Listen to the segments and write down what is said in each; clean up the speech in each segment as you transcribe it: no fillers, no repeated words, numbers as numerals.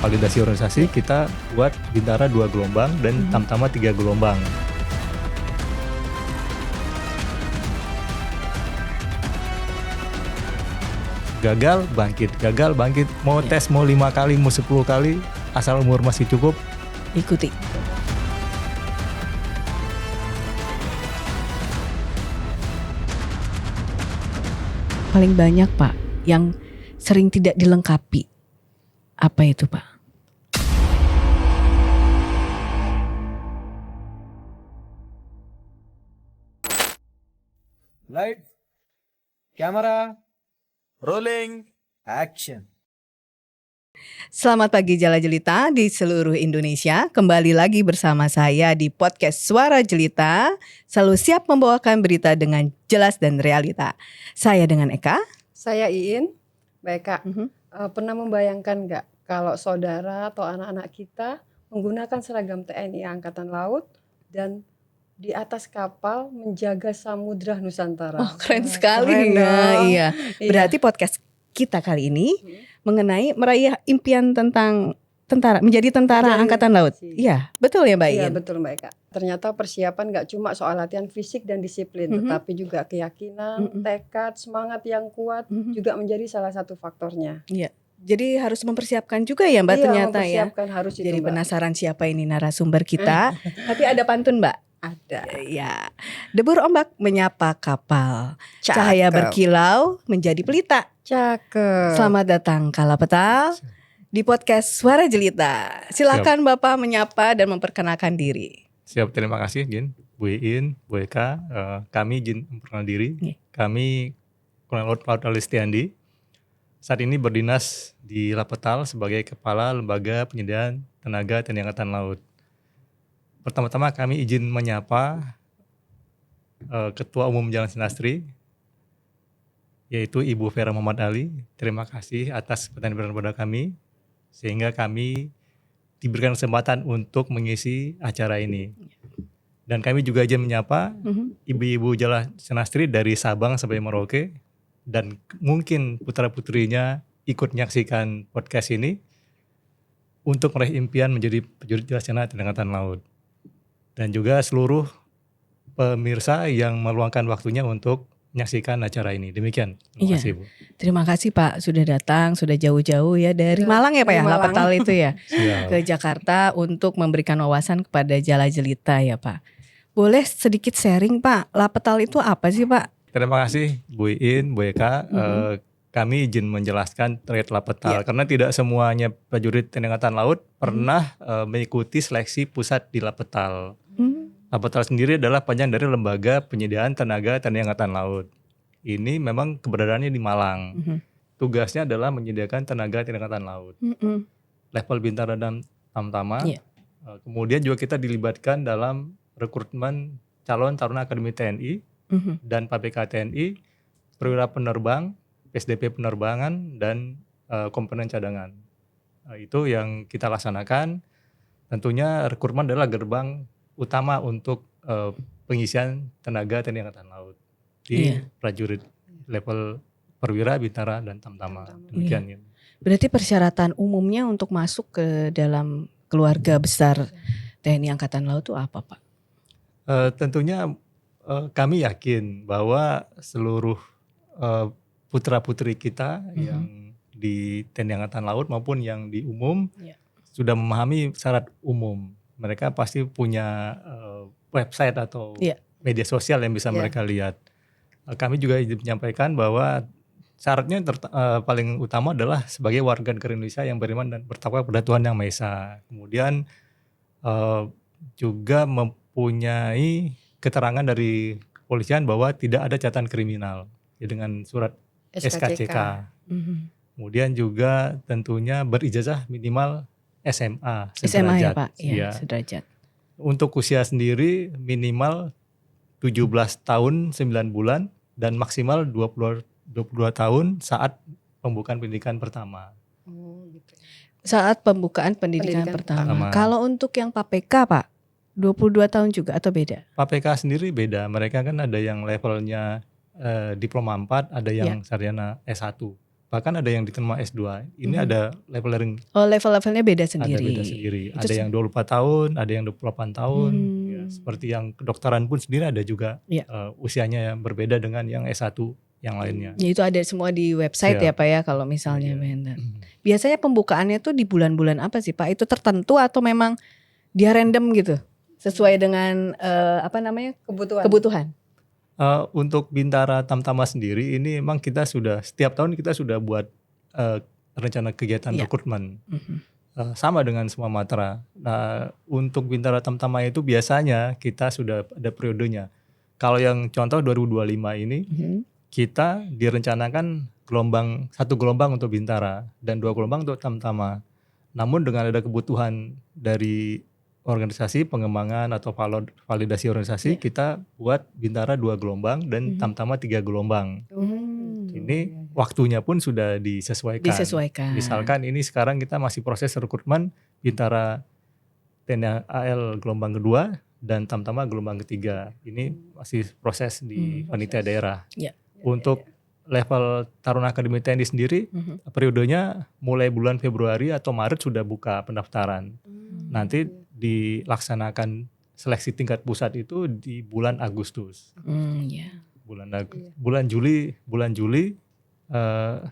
validasi organisasi kita buat Bintara 2 gelombang dan Tamtama 3 gelombang. Gagal bangkit, mau tes mau 5 kali, mau 10 kali, asal umur masih cukup, ikuti. Paling banyak Pak yang sering tidak dilengkapi, apa itu Pak? Light, camera, rolling, action. Selamat pagi Jala Jelita di seluruh Indonesia. Kembali lagi bersama saya di podcast Suara Jelita. Selalu siap membawakan berita dengan jelas dan realita. Saya dengan Eka. Saya Iin. Baik Kak, pernah membayangkan nggak kalau saudara atau anak-anak kita menggunakan seragam TNI Angkatan Laut dan di atas kapal menjaga Samudra Nusantara? Oh, keren sekali keren ya. dong. Iya. Iya. Berarti podcast kita kali ini mengenai meraih impian tentang menjadi tentara Menjadi- Angkatan Laut. Iya, betul ya Mbak Iya Iin? betul Mbak Eka. Ternyata persiapan nggak cuma soal latihan fisik dan disiplin, tetapi juga keyakinan, tekad, semangat yang kuat juga menjadi salah satu faktornya. Iya. Jadi harus mempersiapkan juga ya Mbak Iya, ternyata ya. mempersiapkan harus itu Jadi Mbak. penasaran siapa ini narasumber kita. Tapi ada pantun Mbak. Ada. Ya, debur ombak menyapa kapal, Cakep. cahaya berkilau menjadi pelita. Cakep. Selamat datang Kala Petal di podcast Suara Jelita. Silakan Bapak menyapa dan memperkenalkan diri. Siap, terima kasih Jin, Bu Iin, Bu Eka. Kami Jin memperkenalkan diri. Iya. Kami Kolonel Laut Alistiandi. Saat ini berdinas di Lapetal sebagai Kepala Lembaga Penyediaan Tenaga TNI Angkatan Laut. Pertama-tama kami izin menyapa Ketua Umum Jalan Sinastri, yaitu Ibu Vera Muhammad Ali. Terima kasih atas pertanyaan kepada kami, sehingga kami diberikan kesempatan untuk mengisi acara ini. Dan kami juga izin menyapa ibu-ibu Jalan Sinastri dari Sabang sampai Merauke, dan mungkin putra-putrinya ikut menyaksikan podcast ini untuk meraih impian menjadi prajurit Jalan TNI Angkatan Laut. Dan juga seluruh pemirsa yang meluangkan waktunya untuk menyaksikan acara ini. Demikian. Terima kasih Bu. Terima kasih Pak sudah datang, sudah jauh-jauh ya dari Malang ya Pak Dari ya, Malang. Lapetal itu ya. Siap. Ke Jakarta untuk memberikan wawasan kepada Jala Jelita ya Pak. Boleh sedikit sharing Pak, Lapetal itu apa sih Pak? Terima kasih Bu Iin, Bu Eka. Kami izin menjelaskan terkait Lapetal karena tidak semuanya prajurit TNI Angkatan Laut pernah mengikuti seleksi pusat di Lapetal. Lapetal sendiri adalah panjang dari Lembaga Penyediaan Tenaga TNI Angkatan Laut. Ini memang keberadaannya di Malang. Tugasnya adalah menyediakan tenaga TNI Angkatan Laut. Level Bintara dan Tamtama. Iya. Kemudian juga kita dilibatkan dalam rekrutmen calon taruna Akademi TNI dan PPK TNI, perwira penerbang, PSDP penerbangan, dan komponen cadangan. Itu yang kita laksanakan. Tentunya rekrutmen adalah gerbang utama untuk pengisian tenaga TNI Angkatan Laut di prajurit level perwira, bintara, dan tamtama. Demikian. Ya. Berarti persyaratan umumnya untuk masuk ke dalam keluarga besar TNI Angkatan Laut itu apa Pak? Tentunya kami yakin bahwa seluruh putra-putri kita yang di TNI Angkatan Laut maupun yang di umum sudah memahami syarat umum. Mereka pasti punya website atau media sosial yang bisa mereka lihat. Kami juga menyampaikan bahwa syaratnya paling utama adalah sebagai warga negara Indonesia yang beriman dan bertakwa kepada Tuhan Yang Maha Esa. Kemudian juga mempunyai keterangan dari kepolisian bahwa tidak ada catatan kriminal dengan surat SKCK. Kemudian juga tentunya berijazah minimal SMA SMA ya sederajat. Pak? Iya, Ya. sederajat. Untuk usia sendiri minimal 17 tahun 9 bulan dan maksimal 22 tahun saat pembukaan pendidikan pertama. Saat pembukaan pendidikan pertama. pertama. Kalau untuk yang PPK Pak, 22 tahun juga atau beda? PPK sendiri beda. Mereka kan ada yang levelnya diploma 4, ada yang sarjana S1. bahkan ada yang diterima S2. Ini Mhm. ada leveling, Oh, level-levelnya beda ada sendiri. beda sendiri. Itu Ada yang 24 tahun, ada yang 28 tahun. Ya, Hmm. seperti yang kedokteran pun sendiri ada juga Iya. usianya yang berbeda dengan yang S1 yang lainnya. Ya, itu ada semua di website ya Siap. Pak ya kalau misalnya Iya. benar. Biasanya pembukaannya tuh di bulan-bulan apa sih Pak? Itu tertentu atau memang dia random gitu? Sesuai dengan apa namanya? Kebutuhan. Untuk Bintara Tamtama sendiri ini memang kita sudah setiap tahun kita sudah buat rencana kegiatan Iya. rekrutmen. Mhm. Sama dengan semua matra. Nah, untuk Bintara Tamtama itu biasanya kita sudah ada periodenya. Kalau yang contoh 2025 ini Mhm. kita direncanakan satu gelombang untuk Bintara dan 2 gelombang untuk Tamtama. Namun dengan ada kebutuhan dari organisasi pengembangan atau validasi organisasi, Iya. kita buat Bintara 2 gelombang dan Mhm. Tamtama 3 gelombang. Hmm. Ini waktunya pun sudah disesuaikan. Disesuaikan. Misalkan ini sekarang kita masih proses rekrutmen Bintara TNI AL gelombang kedua dan Tamtama gelombang ketiga. Ini masih proses di panitia daerah. Ya. Untuk level Taruna Akademi TNI sendiri, Mhm. periodenya mulai bulan Februari atau Maret sudah buka pendaftaran. Nanti dilaksanakan seleksi tingkat pusat itu di bulan Agustus. Ya. Bulan Juli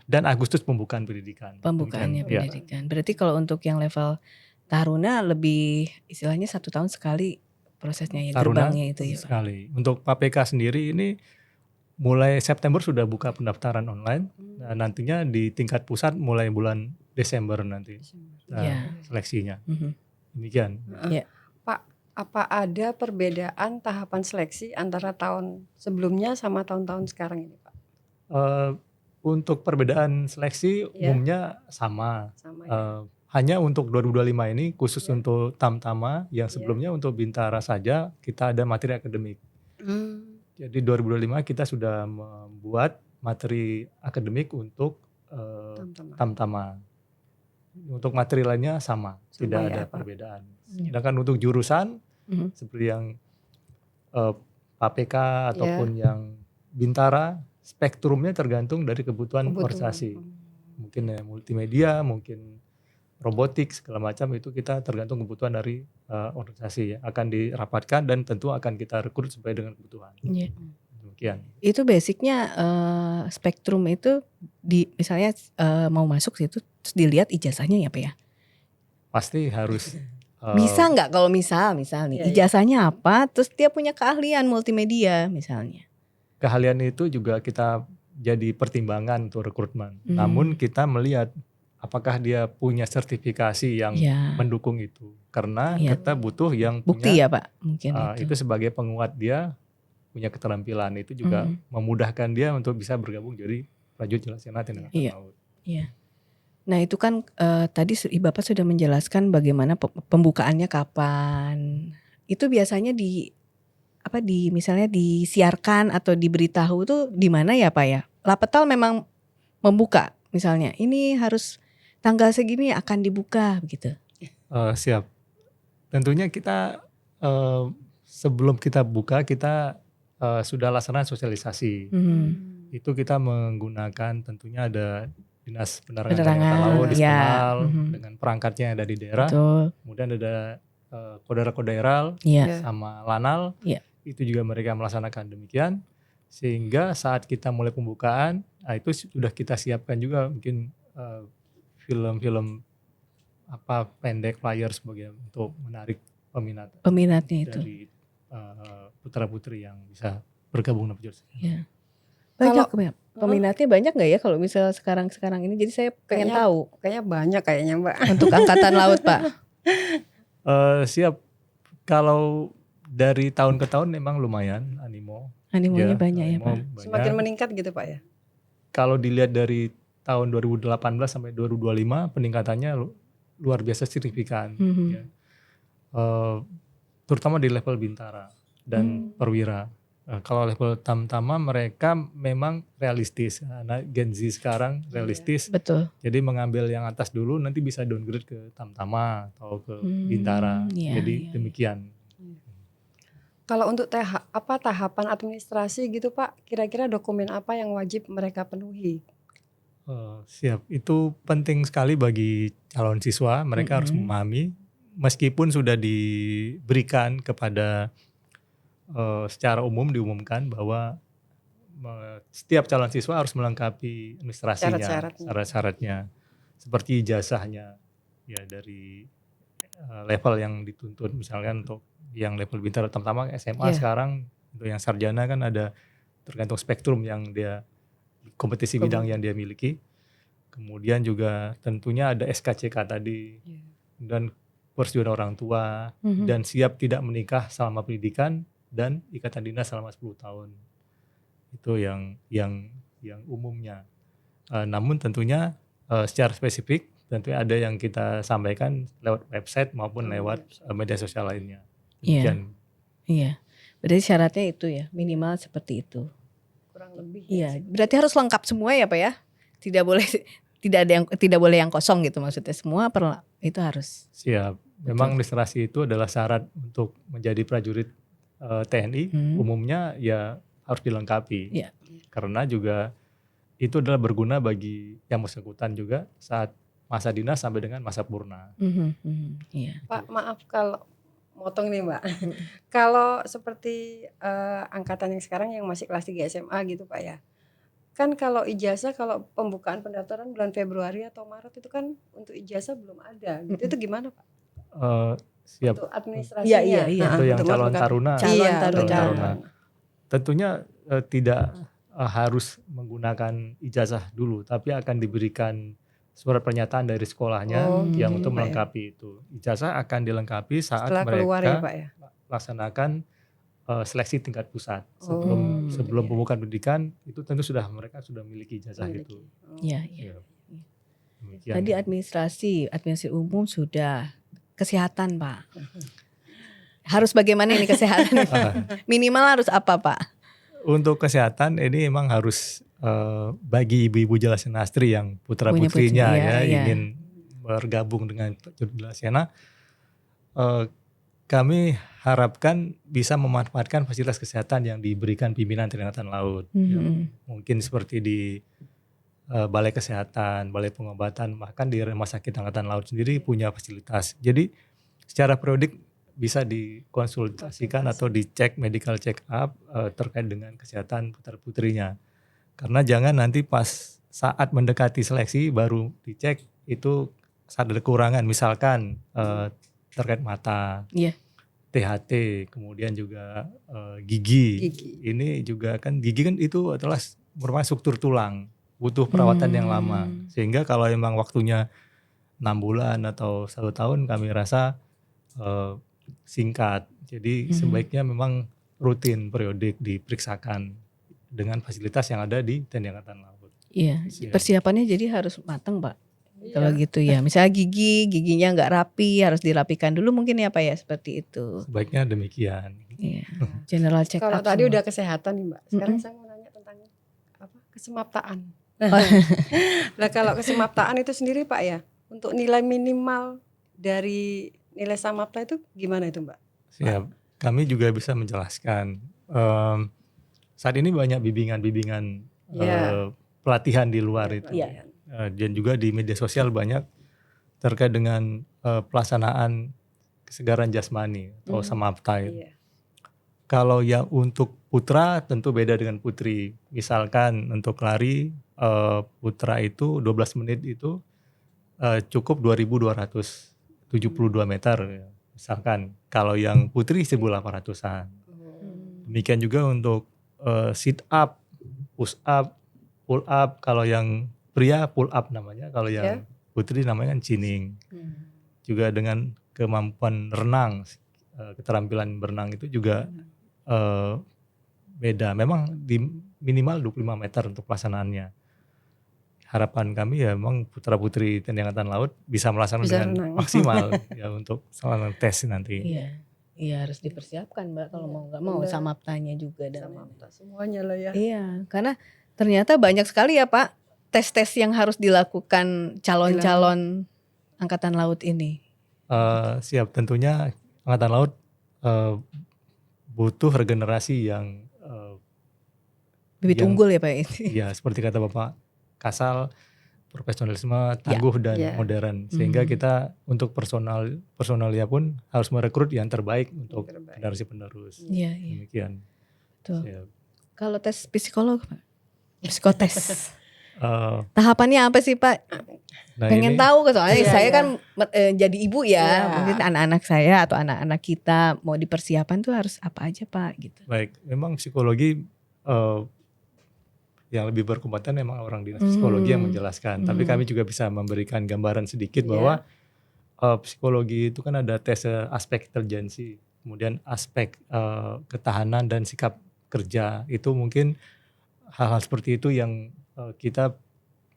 dan Agustus pembukaan pendidikan. Pembukaannya Ya. pendidikan. Berarti kalau untuk yang level Taruna lebih istilahnya 1 tahun sekali prosesnya ya, Taruna gerbangnya itu ya Pak. sekali. Untuk PPK sendiri ini mulai September sudah buka pendaftaran online. Nah, nantinya di tingkat pusat mulai bulan Desember nanti Ya. seleksinya. Mhm. Demikian. Pak, apa ada perbedaan tahapan seleksi antara tahun sebelumnya sama tahun-tahun sekarang ini Pak? Untuk perbedaan seleksi Ya. umumnya sama. Sama ya? Hanya untuk 2025 ini khusus Ya. untuk Tamtama, yang sebelumnya untuk Bintara saja kita ada materi akademik. Jadi 2025 kita sudah membuat materi akademik untuk Tamtama. Untuk materi lainnya sama tidak ya, ada Pak. perbedaan. Sedangkan untuk jurusan seperti yang PPK ataupun yang Bintara, spektrumnya tergantung dari kebutuhan organisasi. Mungkin multimedia, mungkin robotik segala macam itu kita tergantung kebutuhan dari organisasi, akan dirapatkan dan tentu akan kita rekrut sesuai dengan kebutuhan. Iya. Demikian. Itu basicnya spektrum itu misalnya mau masuk situ terus dilihat ijazahnya ya Pak ya? Pasti harus Bisa nggak kalau misal nih Iya, ijazahnya apa terus dia punya keahlian multimedia misalnya? keahlian itu juga kita jadi pertimbangan untuk rekrutmen. Namun kita melihat apakah dia punya sertifikasi yang mendukung itu. Karena kita butuh yang bukti punya ya Pak mungkin itu sebagai penguat dia punya keterampilan, itu juga memudahkan dia untuk bisa bergabung jadi prajurit Jelaksana TNI Angkatan Laut. Iya. Nah itu kan tadi Bapak sudah menjelaskan bagaimana pembukaannya kapan. Itu biasanya misalnya disiarkan atau diberitahu tuh di mana ya Pak ya? Lapetal memang membuka misalnya ini harus tanggal segini akan dibuka begitu. Siap. Tentunya kita sebelum kita buka kita sudah laksanakan sosialisasi. Itu kita menggunakan tentunya ada Dinas Penerangan Angkatan Laut Dispenal dengan perangkatnya yang ada di daerah. Betul. Kemudian ada Kodara-Kodaeral sama Lanal. Itu juga mereka melaksanakan demikian. Sehingga saat kita mulai pembukaan, itu sudah kita siapkan juga mungkin film-film pendek flyer sebagai untuk menarik peminatnya itu dari putra-putri yang bisa bergabung dengan prajurit. Banyak peminatnya banyak nggak ya kalau misalnya sekarang ini? Jadi saya pengen tahu. Kayaknya banyak kayaknya Mbak. Untuk Angkatan Laut Pak. Siap. Kalau dari tahun ke tahun memang lumayan Animonya banyak ya Pak. Semakin meningkat gitu Pak ya. Kalau dilihat dari tahun 2018 sampai 2025 peningkatannya luar biasa signifikan. Terutama di level Bintara dan Perwira. Kalau level Tamtama mereka memang realistis. Nah, Gen Z sekarang realistis. Betul. Jadi mengambil yang atas dulu nanti bisa downgrade ke Tamtama atau ke Bintara. Jadi demikian. Kalau untuk tahapan administrasi gitu Pak, kira-kira dokumen apa yang wajib mereka penuhi? Siap, itu penting sekali bagi calon siswa. Mereka harus memahami, meskipun sudah diberikan kepada secara umum diumumkan bahwa setiap calon siswa harus melengkapi administrasinya, Syarat-syaratnya. syarat-syaratnya, seperti ijazahnya, ya dari level yang dituntut, misalkan untuk yang level bintang, terutama SMA Iya. sekarang, untuk yang sarjana kan ada tergantung spektrum yang dia kompetisi bidang yang dia miliki. Kemudian juga tentunya ada SKCK tadi, Iya. dan persetujuan orang tua, dan siap tidak menikah selama pendidikan, dan ikatan dinas selama 10 tahun. Itu yang umumnya. Namun tentunya secara spesifik tentunya ada yang kita sampaikan lewat website maupun lewat media sosial lainnya. Demikian. Iya. Berarti syaratnya itu ya, minimal seperti itu. Kurang lebih. Iya, berarti harus lengkap semua ya Pak ya. Tidak boleh yang kosong gitu maksudnya. Semua itu harus. Siap. Memang administrasi itu adalah syarat untuk menjadi prajurit TNI. Umumnya ya harus dilengkapi. Iya. Karena juga itu adalah berguna bagi yang bersangkutan juga saat masa dinas sampai dengan masa purna. Iya. Pak, maaf kalau motong nih Mbak. Kalau seperti angkatan yang sekarang yang masih kelas 3 SMA gitu Pak ya. Kan kalau ijazah, kalau pembukaan pendaftaran bulan Februari atau Maret itu kan untuk ijazah belum ada. Gitu. Itu gimana Pak? Siap. Untuk administrasinya. Iya. Untuk yang untuk calon masukkan- taruna. Calon Iya, taruna. taruna. Tentunya tidak harus menggunakan ijazah dulu, tapi akan diberikan surat pernyataan dari sekolahnya yang untuk Pak ya. melengkapi itu. Ijazah akan dilengkapi saat Setelah keluar ya mereka Pak ya. laksanakan seleksi tingkat pusat. Oh, Sebelum iya. pembukaan pendidikan itu tentu mereka sudah memiliki ijazah Memiliki. itu. Iya. Ya. Demikian. Tadi administrasi umum sudah. Kesehatan Pak. Harus bagaimana ini kesehatan? Minimal harus apa Pak? Untuk kesehatan ini memang harus bagi ibu-ibu Jalasena Astri yang Punya putra-putrinya putri, ya iya. ingin bergabung dengan Jalasena, kami harapkan bisa memanfaatkan fasilitas kesehatan yang diberikan pimpinan TNI Angkatan Laut. Ya, mungkin seperti di Balai Kesehatan, Balai Pengobatan, bahkan di Rumah Sakit Angkatan Laut sendiri punya fasilitas. Jadi secara periodik bisa dikonsultasikan atau dicek medical check up terkait dengan kesehatan putra-putrinya. Karena jangan nanti pas saat mendekati seleksi baru dicek itu saat ada kekurangan, misalkan terkait mata, Iya. THT, kemudian juga gigi. Ini juga kan gigi kan itu adalah merupakan struktur tulang, butuh perawatan yang lama. Sehingga kalau memang waktunya 6 bulan atau 1 tahun kami rasa singkat. Jadi sebaiknya memang rutin periodik diperiksakan dengan fasilitas yang ada di TNI Angkatan Laut. Iya, Siap. persiapannya jadi harus matang Pak. Iya. Kalau gitu ya, misalnya giginya nggak rapi, harus dirapikan dulu mungkin ya Pak ya, seperti itu. Sebaiknya demikian. Iya. General check Kalau up. tadi semua. udah kesehatan nih Mbak. Sekarang saya mau nanya tentang kesemaptaan. Nah kalau kesemaptaan itu sendiri Pak ya, untuk nilai minimal dari nilai samapta itu gimana itu Mbak? Siap. Kami juga bisa menjelaskan. Saat ini banyak bimbingan Iya. pelatihan di luar itu. Iya. Dan juga di media sosial banyak terkait dengan pelaksanaan kesegaran jasmani atau samapta itu. Iya. Kalau yang untuk putra tentu beda dengan putri. Misalkan untuk lari putra itu 12 menit itu cukup 2.272 meter. Ya. Misalkan kalau yang putri 1.800-an. Demikian juga untuk sit up, push up, pull up. Kalau yang pria pull up namanya, kalau yang putri namanya kan chinning. Juga dengan kemampuan renang, keterampilan berenang itu juga beda. Memang di minimal 25 meter untuk pelaksanaannya. Harapan kami ya memang putra-putri TNI Angkatan Laut bisa melaksanakan Bisa dengan renang. maksimal ya untuk selama tes nanti. Iya. Iya harus dipersiapkan Mbak kalau mau nggak mau Benar. samaptanya juga dan Samapta semuanya lah ya. Iya, karena ternyata banyak sekali ya Pak tes-tes yang harus dilakukan calon-calon angkatan laut ini. Siap, tentunya Angkatan Laut butuh regenerasi yang Bibit yang- unggul ya Pak ini. ya seperti kata Bapak Kasal, profesionalisme, tangguh dan ya. modern. Sehingga kita untuk personalia pun harus merekrut yang terbaik untuk Terbaik. generasi penerus. Iya, iya. Demikian. Betul. Siap. Kalau tes psikolog, Pak? Psikotes. Eh, Tahapannya apa sih, Pak? nah Pengen ini tahu soalnya Iya, saya iya. kan jadi ibu ya. Iya. Mungkin anak-anak saya atau anak-anak kita mau dipersiapan tuh harus apa aja, Pak, gitu. baik. Memang psikologi yang lebih berkompeten memang orang dinas psikologi yang menjelaskan. Tapi kami juga bisa memberikan gambaran sedikit Iya. bahwa psikologi itu kan ada tes aspek intelijensi, kemudian aspek ketahanan dan sikap kerja. Itu mungkin hal-hal seperti itu yang kita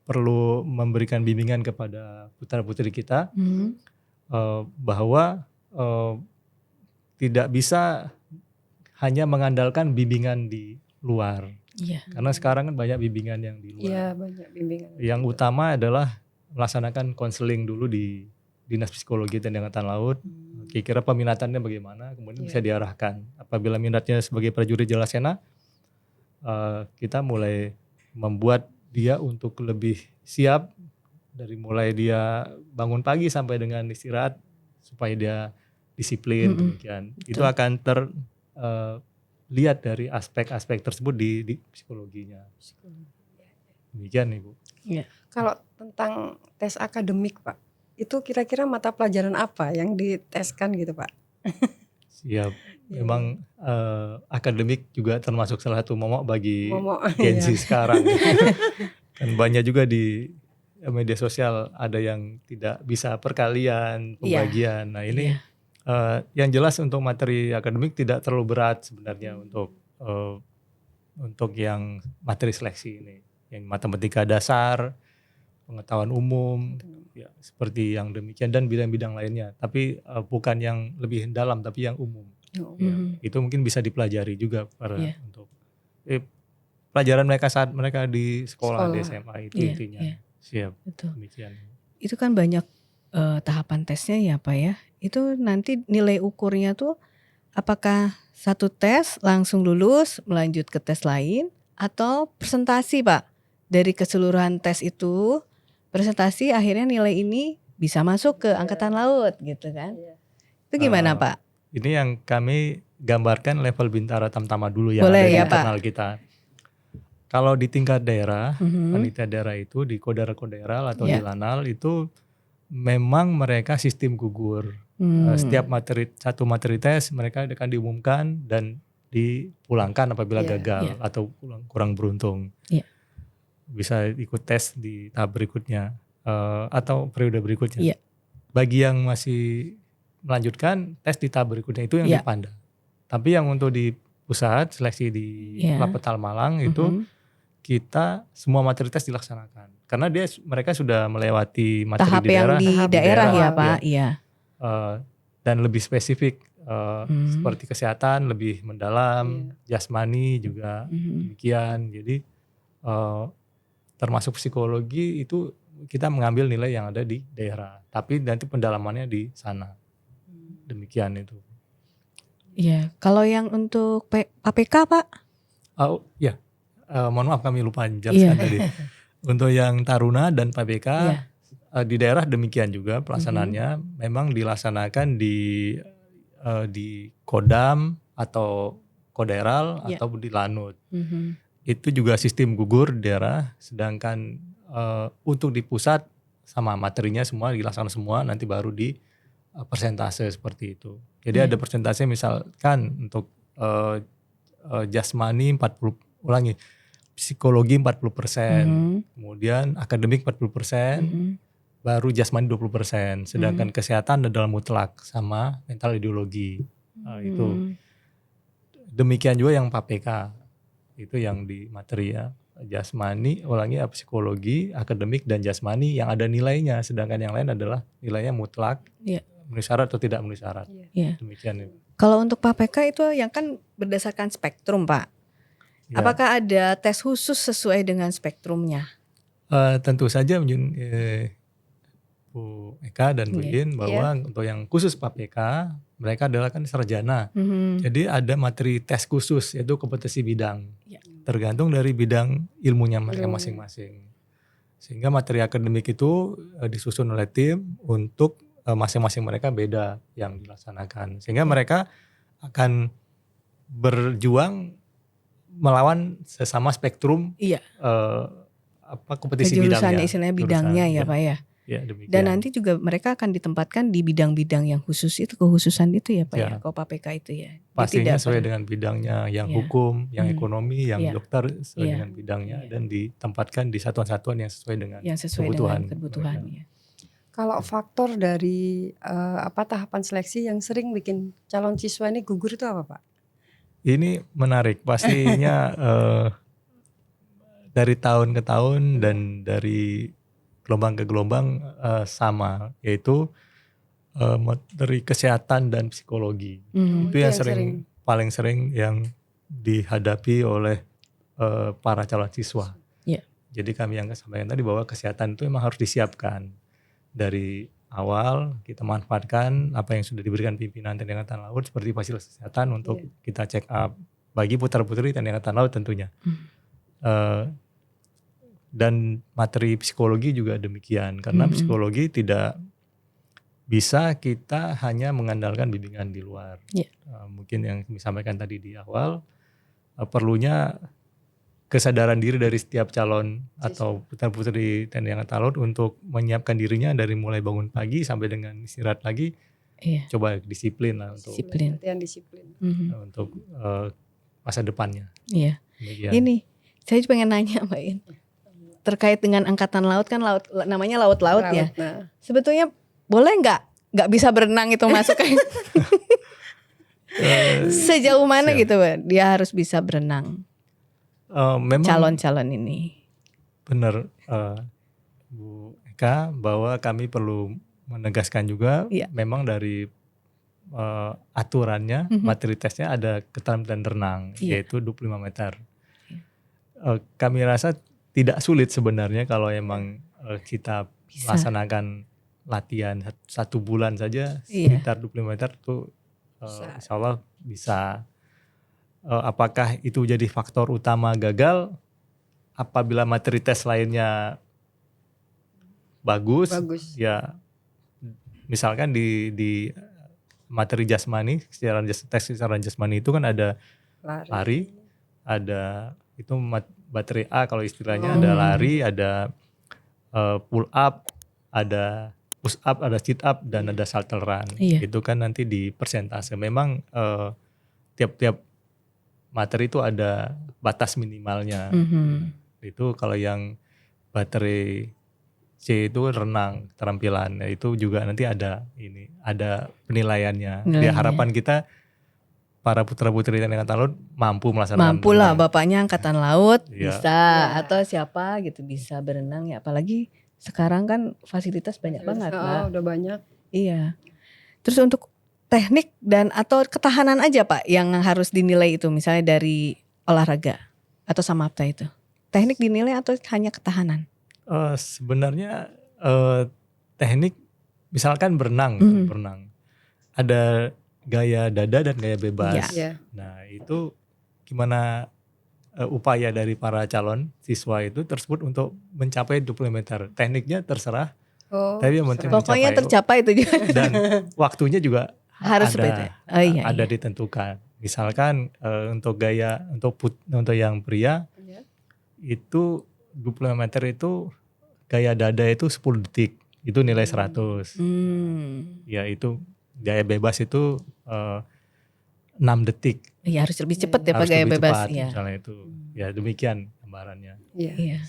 perlu memberikan bimbingan kepada putra-putri kita bahwa tidak bisa hanya mengandalkan bimbingan di luar. Iya. Karena sekarang kan banyak bimbingan yang di luar. Iya, banyak bimbingan. Yang utama adalah melaksanakan konseling dulu di Dinas Psikologi TNI Angkatan Laut. Kira-kira peminatannya bagaimana, kemudian bisa diarahkan. Apabila minatnya sebagai prajurit Jalasena, kita mulai membuat dia untuk lebih siap dari mulai dia bangun pagi sampai dengan istirahat supaya dia disiplin demikian. Itu akan terlihat dari aspek-aspek tersebut di psikologinya. Demikian Ibu. Kalau tentang tes akademik, Pak, itu kira-kira mata pelajaran apa yang diteskan gitu, Pak? Siap. Memang akademik juga termasuk salah satu momok bagi Momok, Gen Z iya. sekarang. Kan banyak juga di media sosial ada yang tidak bisa perkalian, pembagian. Nah ini yang jelas untuk materi akademik tidak terlalu berat sebenarnya untuk yang materi seleksi ini. Yang matematika dasar, pengetahuan umum, ya, seperti yang demikian dan bidang-bidang lainnya. Tapi bukan yang lebih dalam, tapi yang umum. Ya, itu mungkin bisa dipelajari juga untuk pelajaran mereka saat mereka di sekolah. Di SMA itu intinya. Siap. Betul. Demikian. Itu kan banyak tahapan tesnya ya, Pak ya. Itu nanti nilai ukurnya tuh apakah satu tes langsung lulus melanjut ke tes lain atau presentasi, Pak? Dari keseluruhan tes itu presentasi akhirnya nilai ini bisa masuk ke Angkatan Laut gitu kan. Itu gimana, Pak? Ini yang kami gambarkan level Bintara Tamtama dulu yang Boleh ada di ya, internal kita. Kalau di tingkat daerah, panitia daerah itu di Kodara-Koderal atau di Lanal itu memang mereka sistem gugur. Setiap satu materi tes mereka akan diumumkan dan dipulangkan apabila gagal atau kurang beruntung. Bisa ikut tes di tahap berikutnya atau periode berikutnya. Bagi yang masih melanjutkan tes di tahap berikutnya itu yang dipandang. Tapi yang untuk di pusat seleksi di Lapetal Malang itu kita semua materi tes dilaksanakan karena mereka sudah melewati materi tahap di daerah, yang di daerah ya Pak. Iya. Dan lebih spesifik seperti kesehatan lebih mendalam, jasmani juga demikian. Jadi termasuk psikologi itu kita mengambil nilai yang ada di daerah, tapi nanti pendalamannya di sana. Demikian itu. Iya. Kalau yang untuk APK Pak? Oh ya. Mohon maaf kami lupa jelaskan tadi. Untuk yang Taruna dan PBK di daerah demikian juga pelaksanaannya memang dilaksanakan di Kodam atau Koderal atau di Lanut. Itu juga sistem gugur di daerah. Sedangkan untuk di pusat sama materinya semua dilaksanakan semua nanti baru di persentase seperti itu. Jadi ada persentase misalkan untuk jasmani 40 psikologi 40%, kemudian akademik 40%, baru jasmani 20%, sedangkan kesehatan adalah mutlak sama mental ideologi. Itu. Demikian juga yang PAPK, itu yang di materi ya, jasmani, psikologi, akademik dan jasmani yang ada nilainya, sedangkan yang lain adalah nilainya mutlak, memenuhi syarat atau tidak memenuhi syarat. Demikian itu. Kalau untuk PAPK itu yang kan berdasarkan spektrum Pak. Apakah ada tes khusus sesuai dengan spektrumnya? Tentu saja Bu Eka dan Bu In bahwa untuk yang khusus PAPK mereka adalah kan sarjana. Jadi ada materi tes khusus yaitu kompetensi bidang. Tergantung dari bidang ilmunya mereka masing-masing. Sehingga materi akademik itu disusun oleh tim untuk masing-masing mereka beda yang dilaksanakan. Sehingga mereka akan berjuang melawan sesama spektrum Iya. kompetisi Kejurusannya bidangnya. istilahnya bidangnya ya Pak ya. Ya, demikian. Dan nanti juga mereka akan ditempatkan di bidang-bidang yang khusus itu, kekhususan itu ya Pak ya, KOPAPK itu ya. Dia pastinya tidak sesuai dengan bidangnya, yang hukum, yang ekonomi, yang dokter sesuai dengan bidangnya dan ditempatkan di satuan-satuan yang sesuai dengan kebutuhan. Ya. Kalau faktor dari tahapan seleksi yang sering bikin calon siswa ini gugur itu apa Pak? Ini menarik, pastinya dari tahun ke tahun dan dari gelombang ke gelombang sama, yaitu materi kesehatan dan psikologi. Itu yang paling sering yang dihadapi oleh para calon siswa. Yeah. Jadi kami yang sampaikan tadi bahwa kesehatan itu memang harus disiapkan dari awal. Kita manfaatkan apa yang sudah diberikan pimpinan TNI Angkatan Laut seperti fasilitas kesehatan untuk kita check up bagi putra-putri TNI Angkatan Laut tentunya. Dan materi psikologi juga demikian, karena psikologi tidak bisa kita hanya mengandalkan bimbingan di luar. Mungkin yang disampaikan tadi di awal, perlunya kesadaran diri dari setiap calon atau putra-putri TNI Angkatan Laut untuk menyiapkan dirinya dari mulai bangun pagi sampai dengan istirahat lagi. Coba disiplin lah untuk untuk masa depannya. Iya. Ini saya pengen nanya Mbak In, terkait dengan Angkatan Laut kan namanya laut-laut ya. Nah. Sebetulnya boleh nggak bisa berenang itu masuk kayak sejauh mana gitu Pak? Dia harus bisa berenang. Memang calon-calon ini. Benar Bu Eka, bahwa kami perlu menegaskan juga memang dari aturannya materi tesnya ada keterampilan renang yaitu 25 meter. Kami rasa tidak sulit sebenarnya kalau emang kita laksanakan latihan 1 bulan saja sekitar 25 meter itu insya Allah bisa. Apakah itu jadi faktor utama gagal? Apabila materi tes lainnya bagus. Ya misalkan di materi jasmani, tes secara jasmani itu kan ada lari, ada itu materi A kalau istilahnya, ada lari, ada pull up, ada push up, ada sit up, dan ada shuttle run. Itu kan nanti di persentase. Memang tiap-tiap materi itu ada batas minimalnya. Itu kalau yang materi C itu renang keterampilan, itu juga nanti ada penilaiannya. Di harapan kita para putra-putri TNI Angkatan Laut mampu melaksanakan. Mampu lah, bapaknya Angkatan Laut bisa, atau siapa gitu bisa berenang ya. Apalagi sekarang kan fasilitas banyak banget. Udah banyak. Iya. Terus untuk teknik dan atau ketahanan aja Pak yang harus dinilai itu, misalnya dari olahraga atau samapta itu. Teknik dinilai atau hanya ketahanan? Sebenarnya teknik misalkan berenang, ada gaya dada dan gaya bebas. Nah itu gimana upaya dari para calon siswa itu tersebut untuk mencapai 20 meter. Tekniknya terserah, tapi yang penting pokoknya tercapai itu juga. Dan waktunya juga harus ada ditentukan. Misalkan untuk gaya untuk yang pria itu 25 meter itu gaya dada itu 10 detik, itu nilai 100. Ya itu gaya bebas itu 6 detik. Iya harus lebih cepat ya Pak gaya bebas. Misalnya itu. Ya demikian gambarannya. Iya.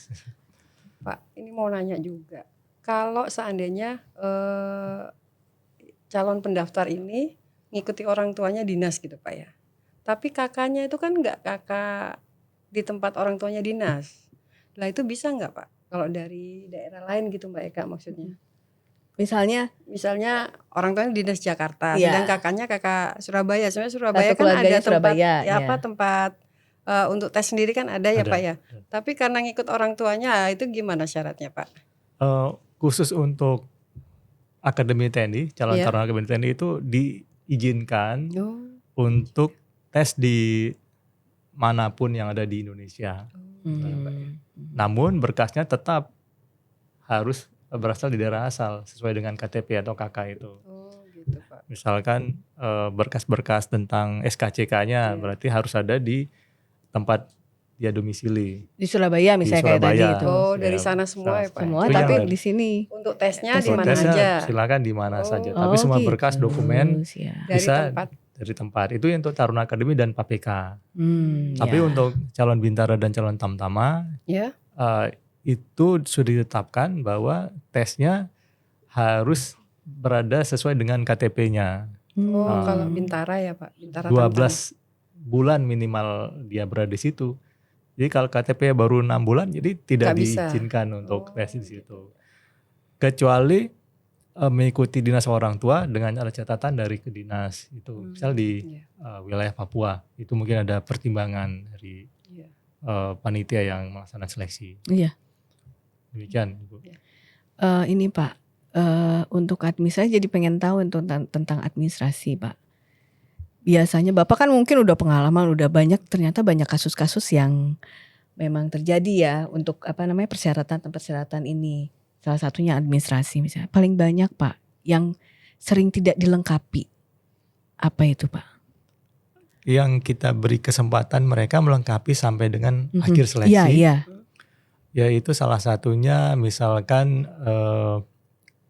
Pak, ini mau nanya juga. Kalau seandainya calon pendaftar ini ngikuti orang tuanya dinas gitu Pak ya. Tapi kakaknya itu kan nggak kakak di tempat orang tuanya dinas. Lah itu bisa nggak Pak? Kalau dari daerah lain gitu Mbak Eka maksudnya. Misalnya orang tuanya dinas Jakarta, sedang kakaknya kakak Surabaya. Sebenarnya Surabaya kan ada tempat tempat untuk tes sendiri kan ada ya Pak ya. Tapi karena ngikut orang tuanya itu gimana syaratnya Pak? Khusus untuk Akademi TNI, calon-calon Akademi TNI itu diizinkan untuk tes di manapun yang ada di Indonesia. Namun berkasnya tetap harus berasal di daerah asal sesuai dengan KTP atau KK itu. Oh gitu Pak. Misalkan berkas-berkas tentang SKCK-nya Iya. berarti harus ada di tempat dia domisili. Di Surabaya misalnya kayak tadi Surabaya. itu. Oh Ya, dari sana semua ya Pak. Semua Itu tapi yang di sini. Untuk tesnya di Untuk mana tesnya aja? silakan di mana Oh. saja. Tapi semua berkas gitu. dokumen Siap. Dari bisa tempat. dari tempat. Itu untuk Taruna Akademi dan PAPK. Tapi Ya. untuk calon Bintara dan calon Tamtama Ya. itu sudah ditetapkan bahwa tesnya harus berada sesuai dengan KTP-nya. Oh Ah. kalau Bintara ya Pak. Bintara 12 bulan minimal dia berada di situ. Jadi kalau KTP baru 6 bulan jadi tidak Nggak bisa. diizinkan untuk Oh, tes di situ. Kecuali mengikuti dinas orang tua dengan ada catatan dari ke dinas itu. Misal di Iya. wilayah Papua itu mungkin ada pertimbangan dari Iya. panitia yang melaksanakan seleksi. Iya. Demikian, Ibu. Ini Pak, untuk administrasi jadi pengen tahu tentang administrasi Pak. Biasanya Bapak kan mungkin udah pengalaman, udah ternyata banyak kasus-kasus yang memang terjadi ya untuk persyaratan ini. Salah satunya administrasi misalnya. Paling banyak Pak yang sering tidak dilengkapi. Apa itu Pak? Yang kita beri kesempatan mereka melengkapi sampai dengan akhir seleksi. Iya, iya. Yaitu salah satunya misalkan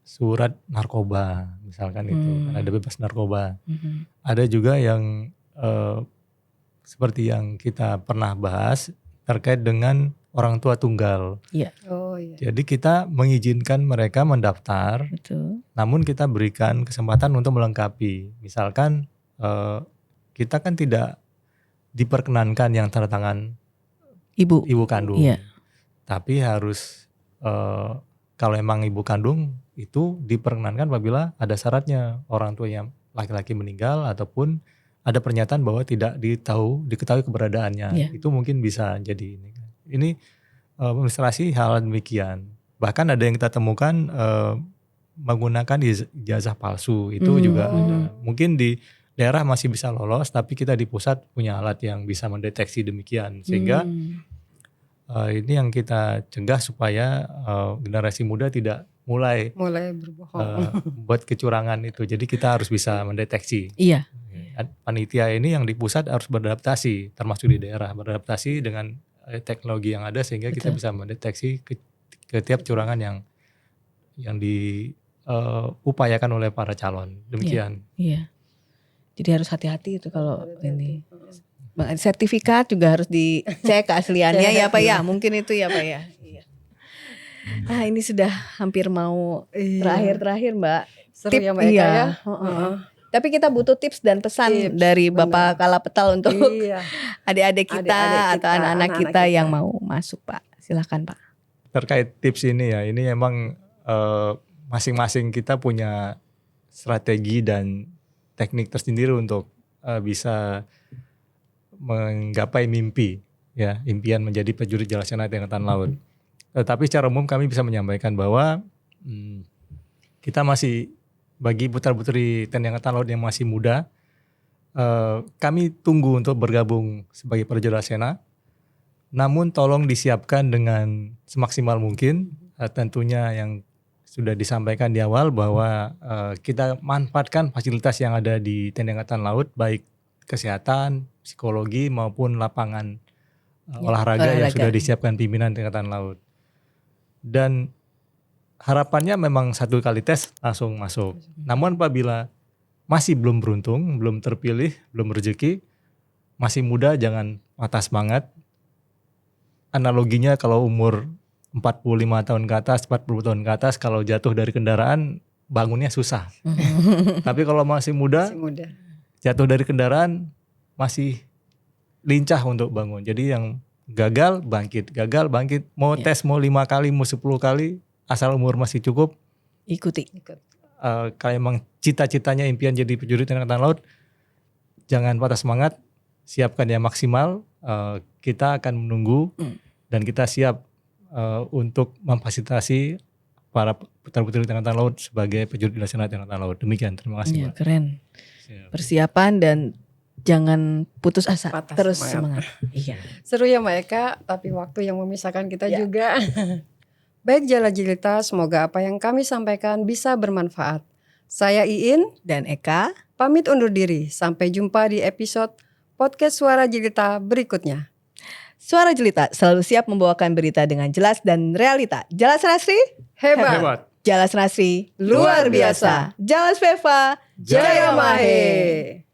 surat narkoba, misalkan itu kan ada bebas narkoba. Ada juga yang seperti yang kita pernah bahas terkait dengan orang tua tunggal. Oh iya. Jadi kita mengizinkan mereka mendaftar, Betul. namun kita berikan kesempatan untuk melengkapi. Misalkan kita kan tidak diperkenankan yang tanda tangan ibu kandung. Iya. Tapi harus kalau emang ibu kandung itu diperkenankan apabila ada syaratnya orang tuanya laki-laki meninggal ataupun ada pernyataan bahwa tidak diketahui keberadaannya. Iya. Itu mungkin bisa jadi ini. Ini administrasi hal demikian. Bahkan ada yang kita temukan menggunakan ijazah palsu itu juga ada. Mungkin di daerah masih bisa lolos, tapi kita di pusat punya alat yang bisa mendeteksi demikian sehingga ini yang kita cegah supaya generasi muda tidak mulai berbohong. buat kecurangan itu. Jadi kita harus bisa mendeteksi. Iya. Panitia ini yang di pusat harus beradaptasi, termasuk di daerah beradaptasi dengan teknologi yang ada sehingga kita bisa mendeteksi setiap curangan yang diupayakan oleh para calon. Demikian. Iya. Jadi harus hati-hati itu kalau ini. Sertifikat juga harus dicek keasliannya ya Pak ya. Mungkin itu ya Pak ya. Iya. Ini sudah hampir mau terakhir Mbak. Seru ya Mbak Eka ya. Tapi kita butuh tips dan pesan dari Bapak Kalapetal untuk adik-adik kita atau anak-anak kita yang mau masuk Pak. Silakan Pak. Terkait tips ini ya, ini emang masing-masing kita punya strategi dan teknik tersendiri untuk bisa menggapai mimpi, ya, impian menjadi prajurit Jalasena Angkatan Laut. Tapi secara umum kami bisa menyampaikan bahwa kita masih bagi putra-putri TNI Angkatan Laut yang masih muda, kami tunggu untuk bergabung sebagai prajurit Jalasena. Namun tolong disiapkan dengan semaksimal mungkin, tentunya yang sudah disampaikan di awal bahwa kita manfaatkan fasilitas yang ada di TNI Angkatan Laut, baik kesehatan, psikologi maupun lapangan olahraga yang sudah disiapkan pimpinan Angkatan Laut. Dan harapannya memang 1 kali tes langsung masuk. Namun apabila masih belum beruntung, belum terpilih, belum rezeki, masih muda jangan patah semangat. Analoginya kalau umur 45 tahun ke atas, 40 tahun ke atas, kalau jatuh dari kendaraan bangunnya susah. Tapi kalau masih muda, jatuh dari kendaraan masih lincah untuk bangun. Jadi yang gagal bangkit, mau tes mau 5 kali, mau 10 kali, asal umur masih cukup, ikuti. Kalau emang cita-citanya impian jadi prajurit Angkatan Laut, jangan patah semangat, siapkan yang maksimal. Kita akan menunggu dan kita siap untuk memfasilitasi para putra-putri Angkatan Laut sebagai prajurit Jalasena Angkatan Laut. Demikian, terima kasih. Iya, keren. Persiapan dan jangan putus asa, terus semangat. Iya. Seru ya Mbak Eka, tapi waktu yang memisahkan kita juga. Baik Jala Jelita, semoga apa yang kami sampaikan bisa bermanfaat. Saya Iin Dan Eka. pamit undur diri. Sampai jumpa di episode podcast Suara Jelita berikutnya. Suara Jelita selalu siap membawakan berita dengan jelas dan realita. Jelas Rasri? Hebat. Jelas Rasri Luar biasa. Jelas Veva Jaya Mahe.